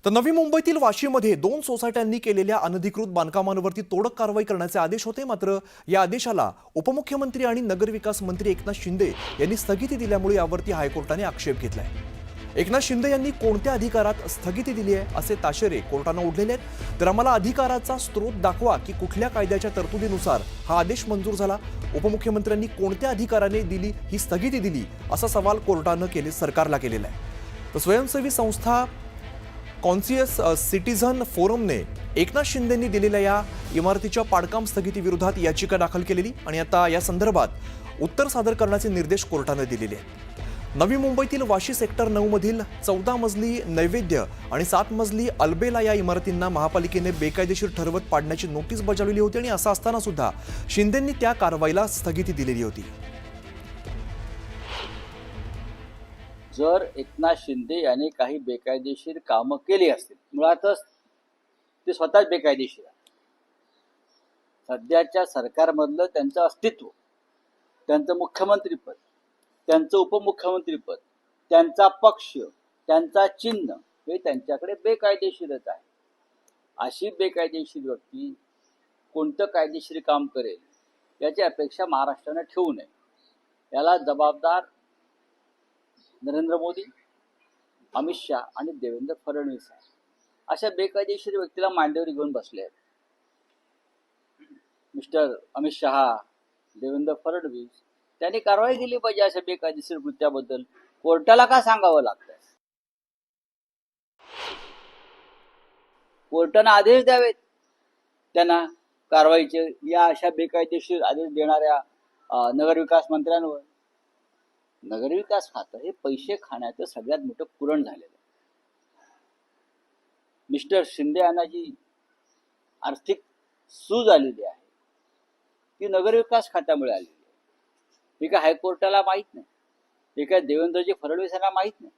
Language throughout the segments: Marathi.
तर नवी मुंबईतील वाशीमध्ये 2 सोसायट्यांनी केलेल्या अनधिकृत बांधकामांवरती तोडक कारवाई करण्याचे आदेश होते। मात्र या आदेशाला उपमुख्यमंत्री आणि नगरविकास मंत्री एकनाथ शिंदे यांनी स्थगिती दिल्यामुळे यावरती हायकोर्टाने आक्षेप घेतलाय। एकनाथ शिंदे यांनी कोणत्या अधिकारात स्थगिती दिली आहे असे ताशेरे कोर्टाने ओढलेले आहेत। तर आम्हाला अधिकाराचा स्रोत दाखवा की कुठल्या कायद्याच्या तरतुदीनुसार हा आदेश मंजूर झाला, उपमुख्यमंत्र्यांनी कोणत्या अधिकाराने दिली ही स्थगिती दिली असा सवाल कोर्टाने सरकारला केलेला आहे। तर स्वयंसेवी संस्था कॉन्शियस सिटीझन फोरमने एकनाथ शिंदेंनी दिलेल्या या इमारतीच्या पाडकाम स्थगिती विरोधात याचिका दाखल केलेली आणि आता या संदर्भात उत्तर सादर करण्याचे निर्देश कोर्टाने दिलेले आहेत। नवी मुंबईतील वाशी सेक्टर 9 मधील 14 मजली नैवेद्य आणि 7 मजली अल्बेला या इमारतींना महापालिकेने बेकायदेशीर ठरवत पाडण्याची नोटीस बजावलेली होती आणि असं असताना सुद्धा शिंदेंनी त्या कारवाईला स्थगिती दिलेली होती। जर एकनाथ शिंदे यांनी काही बेकायदेशीर कामं केली असतील, मुळातच ते स्वतःच बेकायदेशीर आहे। सध्याच्या सरकारमधलं त्यांचं अस्तित्व, त्यांचं मुख्यमंत्रीपद, त्यांचं उपमुख्यमंत्रीपद, त्यांचा पक्ष, त्यांचा चिन्ह हे त्यांच्याकडे बेकायदेशीरच आहे। अशी बेकायदेशीर व्यक्ती कोणतं कायदेशीर काम करेल याची अपेक्षा महाराष्ट्राने ठेवू नये। याला जबाबदार नरेंद्र मोदी, अमित शाह आणि देवेंद्र फडणवीस आहे। अशा बेकायदेशीर व्यक्तीला मांडीवर घेऊन बसले आहेत। मिस्टर अमित शहा, देवेंद्र फडणवीस त्यांनी कारवाई केली पाहिजे अशा बेकायदेशीर कृत्याबद्दल। कोर्टाला का सांगावं लागतंय? कोर्टाने आदेश द्यावेत त्यांना कारवाईचे, या अशा बेकायदेशीर आदेश देणाऱ्या नगरविकास मंत्र्यांवर। नगरविकास खातं हे पैसे खाण्याचं सगळ्यात मोठं पुरण झालेलं आहे। मिस्टर शिंदे यांना जी आर्थिक सूज आलेली आहे ती नगरविकास खात्यामुळे आलेली आहे। हे काय हायकोर्टाला माहीत नाही, हे काय देवेंद्रजी फडणवीस यांना माहीत नाही।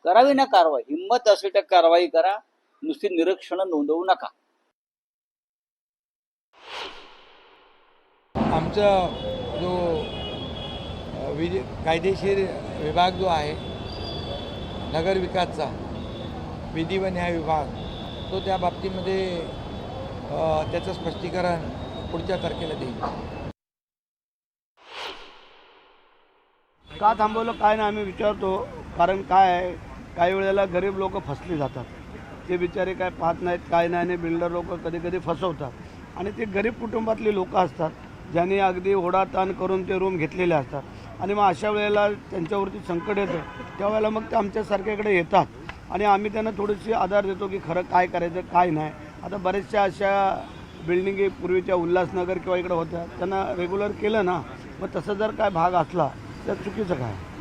करावी ना कारवाई, हिंमत असेल तर कारवाई करा, नुसती निरीक्षण नोंदवू नका। आमचा जो कायदेशीर विभाग जो आहे नगरविकासचा, विधी व न्याय विभाग, तो त्या बाबतीमध्ये त्याचं स्पष्टीकरण पुढच्या तारखेला देईल। का थांबवलं काय नाही आम्ही विचारतो, कारण काय आहे, काही वेळेला गरीब लोक फसली जातात, ते बिचारे काय पाहत नाहीत काय नाही, आणि बिल्डर लोक कधी कधी फसवतात आणि ते गरीब कुटुंबातली लोक असतात ज्यांनी अगदी ओढाताण करून ते रूम घेतलेले असतात आणि मग अशा वेळेला त्यांच्यावरती संकट येतं, त्यावेळेला मग ते आमच्यासारख्याकडे येतात आणि आम्ही त्यांना थोडीशी आधार देतो की खरं काय करायचं काय नाही। आता बऱ्याचशा अशा बिल्डिंगी पूर्वीच्या उल्हासनगर किंवा इकडे होत्या, त्यांना रेग्युलर केलं ना, मग तसं जर काय भाग असला तर चुकीचं काय।